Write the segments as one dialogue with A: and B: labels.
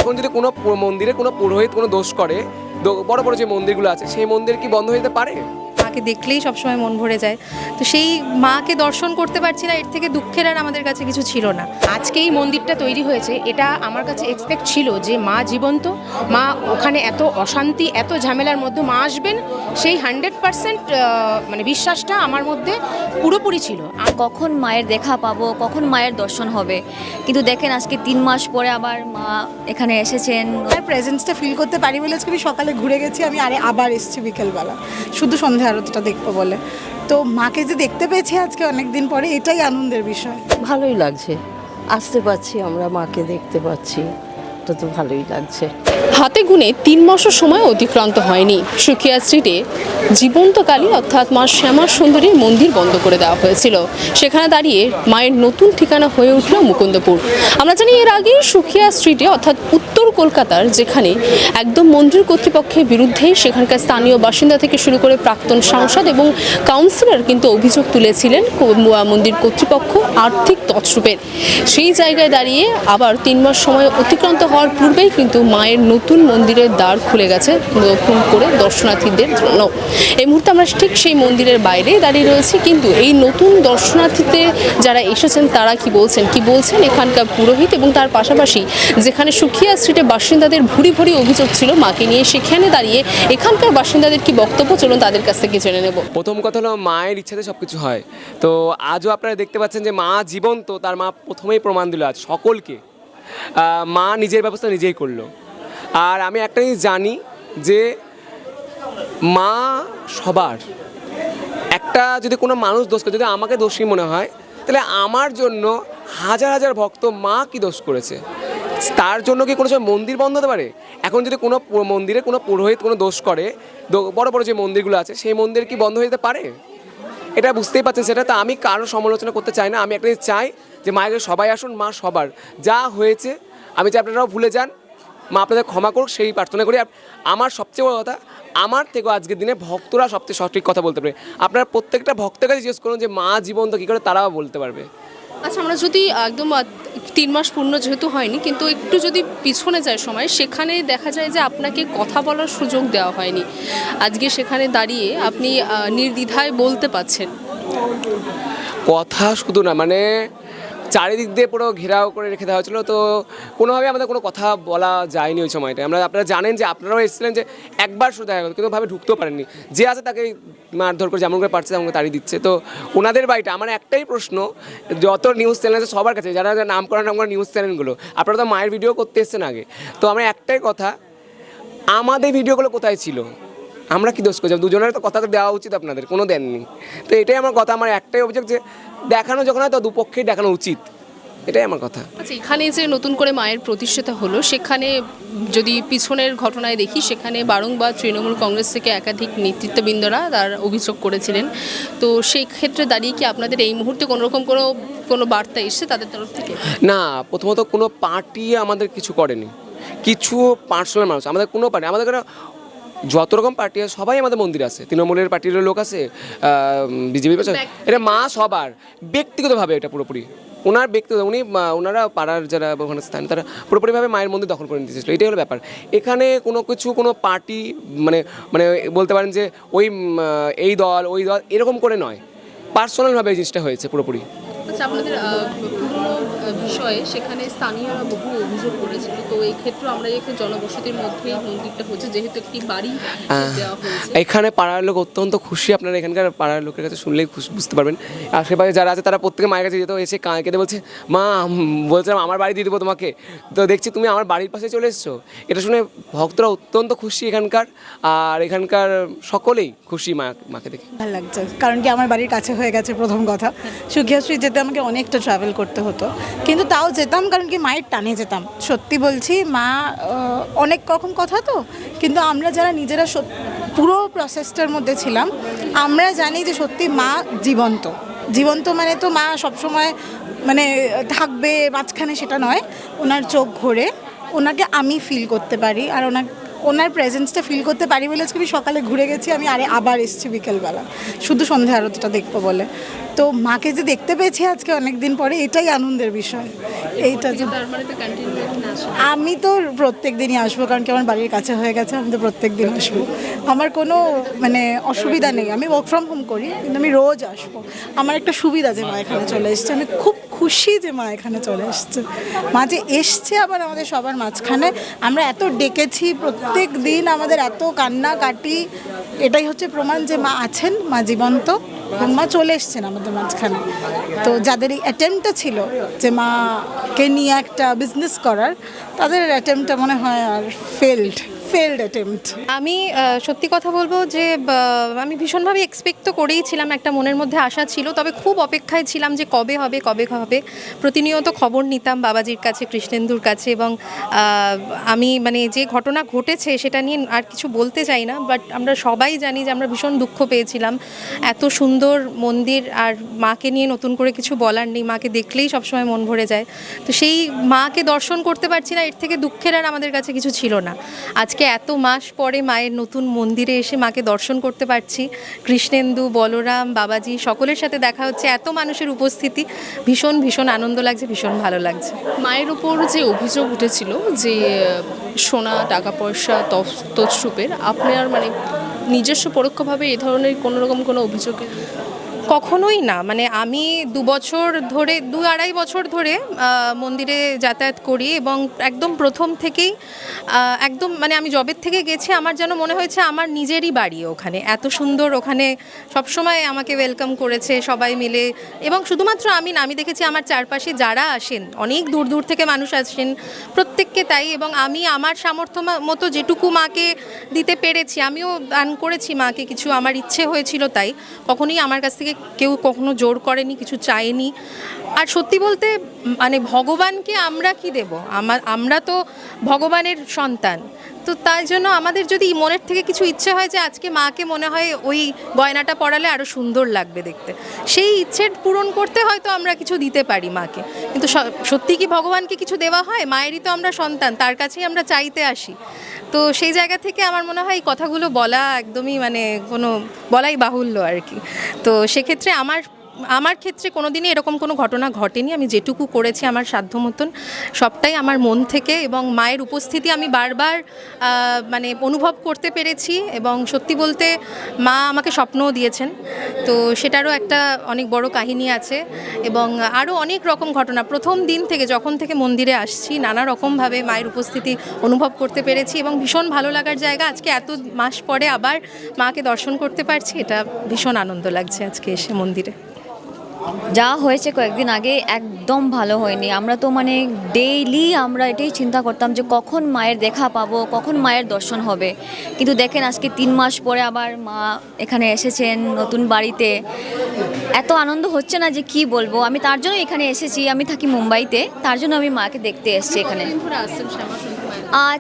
A: এখন যদি কোনো মন্দিরে কোনো পুরোহিত কোনো দোষ করে, বড় বড় যে মন্দিরগুলো আছে সেই মন্দির কি বন্ধ হয়ে যেতে পারে?
B: মাকে দেখলেই সবসময় মন ভরে যায়। তো সেই মাকে দর্শন করতে পারছি না, এর থেকে দুঃখের আর আমাদের কাছে কিছু ছিল না।
C: আজকে এই মন্দিরটা তৈরি হয়েছে, এটা আমার কাছে এক্সপেক্ট ছিল যে মা জীবন্ত, মা ওখানে এত অশান্তি এত ঝামেলার মধ্যে মা আসবেন, সেই 100% মানে বিশ্বাসটা আমার মধ্যে পুরোপুরি ছিল।
D: আর কখন মায়ের দেখা পাবো, কখন মায়ের দর্শন হবে, কিন্তু দেখেন আজকে 3 মাস পরে আবার মা এখানে এসেছেন।
E: তার প্রেজেন্সটা ফিল করতে পারি বলে আজকে আমি সকালে ঘুরে গেছি, আমি আবার এসেছি বিকেলবেলা শুধু সন্ধ্যা আরতিটা দেখবো বলে। তো মাকে যে দেখতে পেয়েছি আজকে অনেক দিন পরে, এটাই আনন্দের বিষয়।
F: ভালোই লাগছে, আসতে পারছি, আমরা মাকে দেখতে পাচ্ছি, এটা তো ভালোই লাগছে।
G: হাতে গুনে 3 মাসও সময় অতিক্রান্ত হয়নি, সুখিয়া স্ট্রিটে জীবন্ত কালী অর্থাৎ মা শ্যামা সুন্দরীর মন্দির বন্ধ করে দেওয়া হয়েছিল। সেখানে দাঁড়িয়ে মায়ের নতুন ঠিকানা হয়ে উঠল মুকুন্দপুর। আমরা জানি এর আগে সুখিয়া স্ট্রিটে অর্থাৎ উত্তর কলকাতার যেখানে একদম মন্দির কর্তৃপক্ষের বিরুদ্ধেই সেখানকার স্থানীয় বাসিন্দা থেকে শুরু করে প্রাক্তন সাংসদ এবং কাউন্সিলর কিন্তু অভিযোগ তুলেছিলেন মন্দির কর্তৃপক্ষ আর্থিক তছরূপের। সেই জায়গায় দাঁড়িয়ে আবার 3 মাস সময় অতিক্রান্ত হওয়ার পূর্বেই কিন্তু মায়ের নতুন মন্দিরের দ্বার খুলে গেছে নতুন করে দর্শনার্থীদের জন্য। এই মুহূর্তে আমরা ঠিক সেই মন্দিরের বাইরে দাঁড়িয়ে রয়েছি, কিন্তু এই নতুন দর্শনার্থীদের যারা এসেছেন তারা কি বলছেন এখানকার পুরোহিত, এবং তার পাশাপাশি যেখানে সুখিয়া স্ট্রিটে বাসিন্দাদের ভুরি ভুরি অভিযোগ ছিল মাকে নিয়ে, সেখানে দাঁড়িয়ে এখানকার বাসিন্দাদের কি বক্তব্য, চলুন তাদের কাছ থেকে জেনে নেব।
A: প্রথম কথা হলো মায়ের ইচ্ছাতে সব কিছু হয়। তো আজও আপনারা দেখতে পাচ্ছেন যে মা জীবন্ত, তার মা প্রথমেই প্রমাণ দিল আজ সকলকে। মা নিজের ব্যবস্থা নিজেই করলো। আর আমি একটা জিনিস জানি যে মা সবার, একটা যদি কোনো মানুষ দোষ করে, যদি আমাকে দোষী মনে হয়, তাহলে আমার জন্য হাজার হাজার ভক্ত মা কি দোষ করেছে তার জন্য কি কোনো সময় মন্দির বন্ধ হতে পারে? এখন যদি কোনো মন্দিরে কোনো পুরোহিত কোনো দোষ করে, বড় বড় যে মন্দিরগুলো আছে সেই মন্দির কি বন্ধ হয়ে যেতে পারে? এটা বুঝতেই পারছেন। সেটা তো আমি কারো সমালোচনা করতে চাই না। আমি একটা চাই যে মায়ের সবাই আসুন, মা সবার। যা হয়েছে আমি চাই আপনারাও ভুলে যান, মা আপনাদের ক্ষমা করুক, সেই প্রার্থনা করি। আমার সবচেয়ে বড় কথা, আমার থেকেও আজকের দিনে ভক্তরা সবচেয়ে সঠিক কথা বলতে পারে। আপনারা প্রত্যেকটা ভক্তের কাছে জিজ্ঞেস করুন যে মা জীবন্ত কী করে, তারাও বলতে পারবে।
G: আচ্ছা, আমরা যদি একদম 3 মাস পূর্ণ যেহেতু হয়নি, কিন্তু একটু যদি পিছনে যায় সময়, সেখানে দেখা যায় যে আপনাকে কথা বলার সুযোগ দেওয়া হয়নি। আজকে সেখানে দাঁড়িয়ে আপনি নির্দ্বিধায় বলতে পারছেন।
A: কথা শুধু না, মানে চারিদিক দিয়ে পুরো ঘেরাও করে রেখে দেওয়া হয়েছিল। তো কোনোভাবে আমাদের কোনো কথা বলা যায়নি ওই সময়টা। আপনারা জানেন যে আপনারাও এসেছিলেন, যে একবার শুধু দেখা গেল, কিন্তু ভাবে ঢুকতেও পারেননি। যে আছে তাকে মারধর করে যেমন করে পারছে তেমন করে তাড়িয়ে দিচ্ছে। তো ওনাদের বাড়িটা, আমার একটাই প্রশ্ন, যত নিউজ চ্যানেল আছে সবার কাছে, যারা নাম করা নিউজ চ্যানেলগুলো, আপনারা তো মায়ের ভিডিও করতে এসেছেন আগে। তো আমার একটাই কথা, আমাদের ভিডিওগুলো কোথায় ছিল? আমরা কি দোষ করছি? দুজনের তো কথা তো দেওয়া উচিত, আপনাদের কোনো দেননি। তো এটাই আমার কথা। আমার একটাই অভিযোগ যে দেখানো যখন হয় তো দুপক্ষেই দেখানো উচিত, এটাই আমার কথা।
G: আচ্ছা, এখানে যে নতুন করে মায়ের প্রতিষ্ঠাতা হলো, সেখানে যদি পিছনের ঘটনায় দেখি, সেখানে বারংবার তৃণমূল কংগ্রেস থেকে একাধিক নেতৃত্ববৃন্দরা তার অভিযোগ করেছিলেন। তো সেই ক্ষেত্রে দাঁড়িয়ে কি আপনাদের এই মুহূর্তে কোনোরকম কোনো বার্তা এসছে তাদের তরফ থেকে?
A: না, প্রথমত কোনো পার্টি আমাদের কিছু করেনি, কিছু পার্সোনাল মানুষ, আমাদের কোনো পার্টি, আমাদের যত রকম পার্টি আছে সবাই আমাদের মন্দির আছে। তৃণমূলের পার্টির লোক আছে, বিজেপি, এটা মা সবার ব্যক্তিগতভাবে, এটা পুরোপুরি ওনার ব্যক্তিগত, ওনারা পাড়ার যারা ওখানে স্থান, তারা পুরোপুরিভাবে মায়ের মন্দির দখল করে নিতে চেয়েছিল। এটাই হলো ব্যাপার। এখানে কোনো পার্টি মানে মানে বলতে পারেন যে এই দল ওই দল এরকম করে নয়, পার্সোনালভাবে এই জিনিসটা হয়েছে পুরোপুরি।
G: আচ্ছা, আপনাদের পুরনো বিষয়ে সেখানে স্থানীয়রা বহু অভিযোগ করেছিল। তো এই ক্ষেত্রে আমরা এখানে জনবসতির মধ্যেই মন্দিরটা হচ্ছে, যেহেতু একটি বাড়ি দেওয়া হয়েছে,
A: এখানে পাড়ার লোক অত্যন্ত খুশি। আপনারা এখানকার পাড়ার লোকের কাছে শুনলেই বুঝতে পারবেন। আশেপাশে যারা আছে তারা প্রত্যেকে মায়ের কাছে যেত, এসে কেঁদে বলছে, মা বলছিলাম আমার বাড়ি দিয়ে দেবো তোমাকে, তো দেখছি তুমি আমার বাড়ির পাশে চলে এসছো। এটা শুনে ভক্তরা অত্যন্ত খুশি এখানকার, আর এখানকার সকলেই খুশি মাকে দেখে।
E: ভালো লাগছে, কারণ কি আমার বাড়ির কাছে হয়ে গেছে। প্রথম কথা, সুখিয়া স্ট্রিট যেতে আমাকে অনেকটা ট্রাভেল করতে হতো, কিন্তু তাও যেতাম, কারণ কি মায়ের টানে যেতাম। সত্যি বলছি, মা অনেক রকম কথা তো, কিন্তু আমরা যারা নিজেরা পুরো প্রসেসটার মধ্যে ছিলাম, আমরা জানি যে সত্যি মা জীবন্ত মানে তো মা সবসময় মানে থাকবে মাঝখানে, সেটা নয়। ওনার চোখ ঘোরে, ওনাকে আমি ফিল করতে পারি, আর ওনার প্রেজেন্সটা ফিল করতে পারি বলে আজকে আমি সকালে ঘুরে গেছি, আমি আবার এসেছি বিকেলবেলা শুধু সন্ধ্যা আরতিটা দেখবো বলে। তো মাকে যে দেখতে পেয়েছি আজকে অনেক দিন পরে, এটাই আনন্দের বিষয়। এইটা যে আমি তো প্রত্যেক দিনই আসবো, কারণ কি আমার বাড়ির কাছে হয়ে গেছে, আমি তো প্রত্যেক দিন আসবো। আমার কোনো মানে অসুবিধা নেই, আমি ওয়ার্ক ফ্রম হোম করি কিন্তু আমি রোজ আসবো। আমার একটা সুবিধা যে মা এখানে চলে এসছে, আমি খুব খুশি যে মা এখানে চলে এসছে। মা যে এসছে আবার আমাদের সবার মাঝখানে, আমরা এত ডেকেছি প্রত্যেক দিন, আমাদের এত কান্নাকাটি, এটাই হচ্ছে প্রমাণ যে মা আছেন, মা জীবন্ত এবং মা চলে এসছেন আমাদের মাঝখানে। তো যাদের এই অ্যাটেম্পটা ছিল যে মাকে নিয়ে একটা বিজনেস করার, তাদের অ্যাটেম্পটা মনে হয় আর ফেল্ড অ্যাটেম্পট।
B: আমি সত্যি কথা বলবো যে আমি ভীষণভাবে এক্সপেক্ট তো করেইছিলাম, একটা মনের মধ্যে আশা ছিল, তবে খুব অপেক্ষায় ছিলাম যে কবে হবে। প্রতিনিয়ত খবর নিতাম বাবাজির কাছে, কৃষ্ণেন্দুর কাছে, এবং আমি মানে যে ঘটনা ঘটেছে সেটা নিয়ে আর কিছু বলতে চাই না, বাট আমরা সবাই জানি যে আমরা ভীষণ দুঃখ পেয়েছিলাম। এত সুন্দর মন্দির, আর মাকে নিয়ে নতুন করে কিছু বলার নেই, মাকে দেখলেই সবসময় মন ভরে যায়। তো সেই মাকে দর্শন করতে পারছি না, এর থেকে দুঃখের আর আমাদের কাছে কিছু ছিল না। আজকে এত মাস পরে মায়ের নতুন মন্দিরে এসে মাকে দর্শন করতে পারছি, কৃষ্ণেন্দু, বলরাম, বাবাজি সকলের সাথে দেখা হচ্ছে, এত মানুষের উপস্থিতি, ভীষণ ভীষণ আনন্দ লাগছে, ভীষণ ভালো লাগছে।
G: মায়ের উপর যে অভিযোগ উঠেছিল যে সোনা, টাকা পয়সা, তছরূপের, আপনার মানে নিজস্ব পরোক্ষভাবে এই ধরনের কোনো অভিযোগ?
B: কখনোই না, মানে আমি 2-2.5 বছর ধরে মন্দিরে যাতায়াত করি, এবং একদম প্রথম থেকেই একদম মানে আমি জবের থেকে গেছি, আমার যেন মনে হয়েছে আমার নিজেরই বাড়ি ওখানে। এত সুন্দর ওখানে সবসময় আমাকে ওয়েলকাম করেছে সবাই মিলে, এবং শুধুমাত্র আমি না, আমি দেখেছি আমার চারপাশে যারা আসেন, অনেক দূর দূর থেকে মানুষ আসেন, প্রত্যেককে তাই। এবং আমি আমার সামর্থ্য মতো যেটুকু মাকে দিতে পেরেছি, আমিও দান করেছি মাকে, কিছু আমার ইচ্ছে হয়েছিল তাই। কখনোই আমার কাছ থেকে কেউ কখনো জোর করেনি, কিছু চায়নি। আর সত্যি বলতে মানে ভগবানকে আমরা কি দেব, আমরা তো ভগবানের সন্তান, তো তাই জন্য আমাদের যদি মনের থেকে কিছু ইচ্ছে হয় যে আজকে মাকে মনে হয় ওই গয়নাটা পরালে আরও সুন্দর লাগবে দেখতে, সেই ইচ্ছের পূরণ করতে হয়তো আমরা কিছু দিতে পারি মাকে। কিন্তু সত্যি কি ভগবানকে কিছু দেওয়া হয়? মায়েরই তো আমরা সন্তান, তার কাছেই আমরা চাইতে আসি। তো সেই জায়গা থেকে আমার মনে হয় এই কথাগুলো বলা একদমই মানে কোনো বলাই বাহুল্য আর কি। তো সেক্ষেত্রে আমার ক্ষেত্রে কোনো দিনই এরকম কোনো ঘটনা ঘটেনি। আমি যেটুকু করেছি আমার সাধ্য মতন সবটাই আমার মন থেকে, এবং মায়ের উপস্থিতি আমি বারবার মানে অনুভব করতে পেরেছি, এবং সত্যি বলতে মা আমাকে স্বপ্নও দিয়েছেন, তো সেটারও একটা অনেক বড় কাহিনী আছে। এবং আরও অনেক রকম ঘটনা, প্রথম দিন থেকে যখন থেকে মন্দিরে আসছি নানা রকমভাবে মায়ের উপস্থিতি অনুভব করতে পেরেছি, এবং ভীষণ ভালো লাগার জায়গা। আজকে এত মাস পরে আবার মাকে দর্শন করতে পারছি, এটা ভীষণ আনন্দ লাগছে আজকে এসে মন্দিরে।
D: যা হয়েছে কয়েকদিন আগে একদম ভালো হয়নি। আমরা তো মানে ডেইলি আমরা এটাই চিন্তা করতাম যে কখন মায়ের দেখা পাবো, কখন মায়ের দর্শন হবে। কিন্তু দেখেন আজকে 3 মাস পরে আবার মা এখানে এসেছেন নতুন বাড়িতে, এত আনন্দ হচ্ছে না যে কি বলবো। আমি তার জন্য এখানে এসেছি, আমি থাকি মুম্বাইতে, তার জন্য আমি মাকে দেখতে এসেছি এখানে।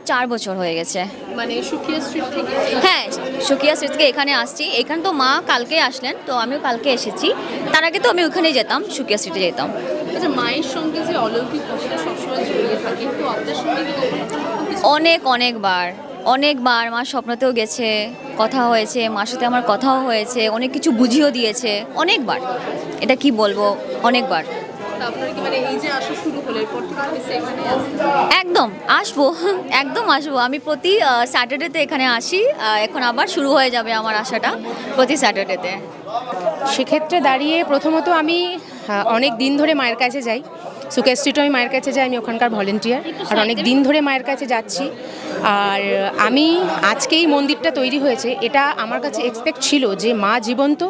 D: 4 বছর হয়ে গেছে।
G: মানে সুকিয়া স্ট্রিট থেকে?
D: হ্যাঁ, সুকিয়া স্ট্রিট থেকে এখানে আসছি। এখানে তো মা কালকে আসলেন, তো আমিও কালকে এসেছি। তার আগে তো আমি ওখানেই যেতাম, সুকিয়া স্ট্রিটে যেতাম।
G: আচ্ছা, মায়ের সঙ্গে যে অলৌকিক ঘটনা সবসময় জড়িয়ে থাকে, তো আপনার সঙ্গে কি
D: অনেকবার মা স্বপ্নতেও গেছে, কথা হয়েছে, মার সাথে আমার কথাও হয়েছে, অনেক কিছু বুঝিয়েও দিয়েছে অনেকবার। এটা কি বলবো, অনেকবার।
G: আপনার কি মানে এই যে আসা শুরু হলো এরপর থেকে এখানে
D: একদম আসবো। আমি প্রতি স্যাটারডেতে এখানে আসি, এখন আবার শুরু হয়ে যাবে আমার আসাটা প্রতি স্যাটারডেতে।
C: সেক্ষেত্রে দাঁড়িয়ে প্রথমত আমি অনেক দিন ধরে মায়ের কাছে যাই, সুকিয়া স্ট্রিটে আমি মায়ের কাছে যাই, আমি ওখানকার ভলেন্টিয়ার, আর অনেক দিন ধরে মায়ের কাছে যাচ্ছি। আর আমি আজকে এই মন্দিরটা তৈরি হয়েছে, এটা আমার কাছে এক্সপেক্ট ছিল যে মা জীবন্ত,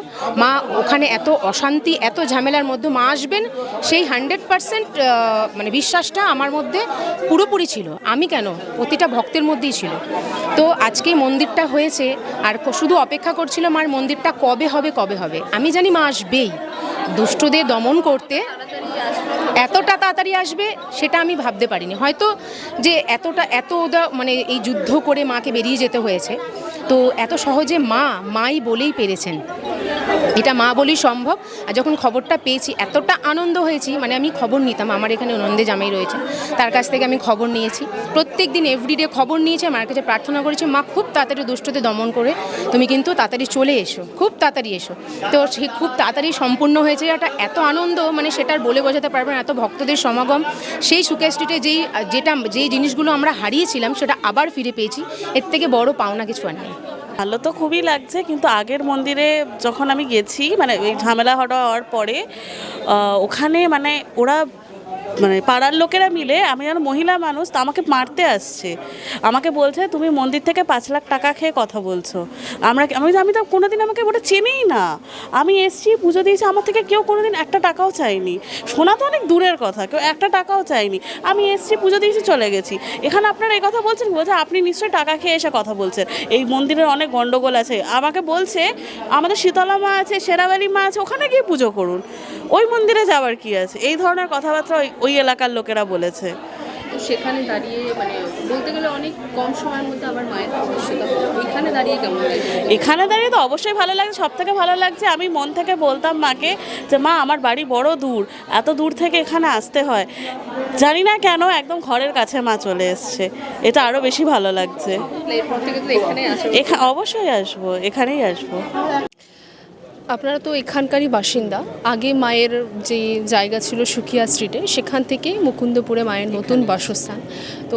C: মা ওখানে এত অশান্তি, এত ঝামেলার মধ্যে মা আসবেন, সেই 100% মানে বিশ্বাসটা আমার মধ্যে পুরোপুরি ছিল। আমি কেন, প্রতিটা ভক্তের মধ্যেই ছিল। তো আজকে মন্দিরটা হয়েছে, আর শুধু অপেক্ষা করছিল মার মন্দিরটা কবে হবে। আমি জানি মা আসবেই, দুষ্টদের দমন করতে এতটা তাড়াতাড়ি আসবে সেটা আমি ভাবতে পারিনি। হয়তো যে এত মানে এই যুদ্ধ করে মাকে বেরিয়ে যেতে হয়েছে, তো এত সহজে মাই বলেই পেরেছেন, এটা মা বলেই সম্ভব। আর যখন খবরটা পেয়েছি এতটা আনন্দ হয়েছি, মানে আমি খবর নিতাম, আমার এখানে নন্দে জামাই রয়েছে, তার কাছ থেকে আমি খবর নিয়েছি, প্রত্যেক দিন এভরিডে খবর নিয়েছি, মার কাছে প্রার্থনা করেছি, মা খুব তাড়াতাড়ি দুষ্টতে দমন করে তুমি কিন্তু তাড়াতাড়ি চলে এসো, খুব তাড়াতাড়ি এসো। তো সে খুব তাড়াতাড়ি সম্পূর্ণ হয়েছে, এটা এত আনন্দ মানে সেটা আর বলে বোঝাতে পারবে না, এত ভক্তদের সমাগম। সেই সুকিয়া স্ট্রিটে যেই জিনিসগুলো আমরা হারিয়েছিলাম সেটা আবার ফিরে পেয়েছি, এর থেকে বড় পাওনা কিছু আর নেই।
H: ভালো তো খুবই লাগছে, কিন্তু আগের মন্দিরে যখন আমি গেছি মানে এই ঝামেলা হওয়ার পরে ওখানে মানে ওরা মানে পাড়ার লোকেরা মিলে, আমি যেন মহিলা মানুষ, তা আমাকে মারতে আসছে, আমাকে বলছে তুমি মন্দির থেকে 5 লাখ টাকা খেয়ে কথা বলছো। আমি তো কোনোদিন, আমাকে ওটা চেনেই না, আমি এসছি পুজো দিয়েছি, আমার থেকে কেউ কোনোদিন 1 টাকাও চাইনি, শোনা তো অনেক দূরের কথা, কেউ 1 টাকাও চাইনি, আমি এসছি পুজো দিয়েছি চলে গেছি। এখানে আপনারা এই কথা বলছেন, বলছে আপনি নিশ্চয়ই টাকা খেয়ে এসে কথা বলছেন, এই মন্দিরের অনেক গন্ডগোল আছে। আমাকে বলছে আমাদের শীতলা মা আছে, শেরাবালি মা আছে, ওখানে গিয়ে পুজো করুন, ওই মন্দিরে যাওয়ার কি আছে, এই ধরনের কথাবার্তা ওই এলাকার লোকেরা বলেছে।
G: তো সেখানে দাঁড়িয়ে মানে বলতে গেলে অনেক কম সময়ের মধ্যে আমার মায়ের সেটা এখানে দাঁড়িয়ে কেমন লাগে?
H: এখানে দাঁড়িয়ে তো অবশ্যই ভালো লাগছে, সব থেকে ভালো লাগছে আমি মন থেকে বলতাম মাকে যে মা আমার বাড়ি বড় দূর, এত দূর থেকে এখানে আসতে হয়, জানি না কেন একদম ঘরের কাছে মা চলে এসছে, এটা আরও বেশি ভালো লাগছে।
G: এরপর থেকে তো এখানে আসা।
H: অবশ্যই আসবো, এখানেই আসবো।
G: আপনারা তো এখানকারই বাসিন্দা, আগে মায়ের যে জায়গা ছিল সুকিয়া স্ট্রিটে, সেখান থেকে মুকুন্দপুরে মায়ের নতুন বাসস্থান। তো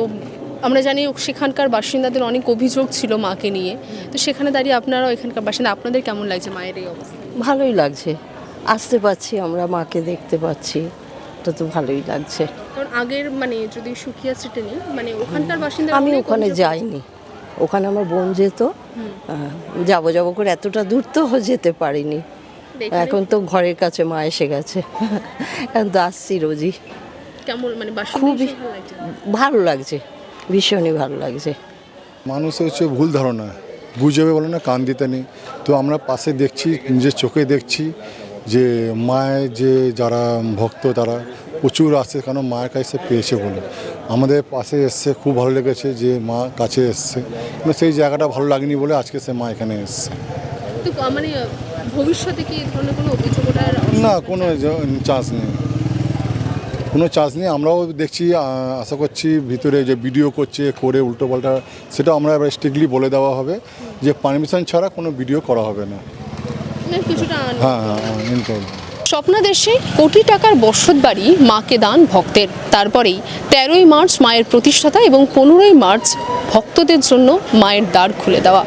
G: আমরা জানি সেখানকার বাসিন্দাদের অনেক অভিযোগ ছিল মাকে নিয়ে, তো সেখানে দাঁড়িয়ে আপনারাও এখানকার বাসিন্দা, আপনাদের কেমন লাগছে মায়ের এই অবস্থা?
F: ভালোই লাগছে, আসতে পাচ্ছি, আমরা মাকে দেখতে পাচ্ছি, এটা তো ভালোই লাগছে।
G: কারণ আগের মানে যদি সুকিয়া স্ট্রিটে নেই, মানে ওখানকার বাসিন্দা
F: আমি ওখানে যাইনি, ওখানে আমার বোন যেত, যাবো করে এতটা দূর তো যেতে পারিনি, এখন তো ঘরের কাছে মা এসে গেছে, এখন তো আসছি রোজই।
G: কেমন মানে
F: খুবই ভালো লাগছে, ভীষণই ভালো লাগছে।
I: মানুষের হচ্ছে ভুল ধারণা, গুজবে বলে না কান দিতে নেই, তো আমরা পাশে দেখছি, নিজের চোখে দেখছি যে মায়ের যে যারা ভক্ত তারা প্রচুর আসছে, কারণ মায়ের কাছে পেয়েছে বলে আমাদের পাশে এসছে, খুব ভালো লেগেছে যে মা কাছে এসছে, কিন্তু সেই জায়গাটা ভালো লাগেনি বলে আজকে সে মা এখানে এসছে।
G: তো মানে ভবিষ্যতে কি এই ধরনের কোনো অভিযোগ ওঠার?
I: না, কোনো চান্স নেই, কোনো চান্স নেই। আমরাও দেখছি, আশা করছি ভিতরে যে ভিডিও করে উল্টোপাল্টা, সেটা আমরা এবার স্ট্রিক্টলি বলে দেওয়া হবে যে পারমিশন ছাড়া কোনো ভিডিও করা হবে না।
G: কিছুটা
I: হ্যাঁ,
G: স্বপ্নাদেশে কোটি টাকার বসত বাড়ি মাকে দান ভক্তের, তারপরেই 13ই মার্চ মায়ের প্রতিষ্ঠাতা এবং 15ই মার্চ ভক্তদের জন্য মায়ের দ্বার খুলে দেওয়া।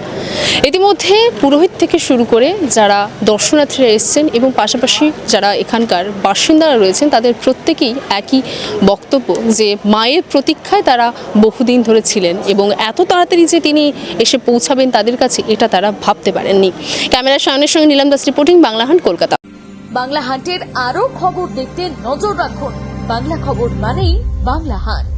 G: ইতিমধ্যে পুরোহিত থেকে শুরু করে যারা দর্শনার্থীরা এসেছেন এবং পাশাপাশি যারা এখানকার বাসিন্দারা রয়েছেন, তাদের প্রত্যেকেই একই বক্তব্য যে মায়ের প্রতীক্ষায় তারা বহুদিন ধরে ছিলেন এবং এত তাড়াতাড়ি যে তিনি এসে পৌঁছাবেন তাদের কাছে, এটা তারা ভাবতে পারেননি। ক্যামেরার সামনের সঙ্গে নীলাম দাস রিপোর্টিং, বাংলা হান্ট, কলকাতা।
J: বাংলা হান্টের আরও খবর দেখতে নজর রাখুন। বাংলা খবর মানেই বাংলা হান্ট।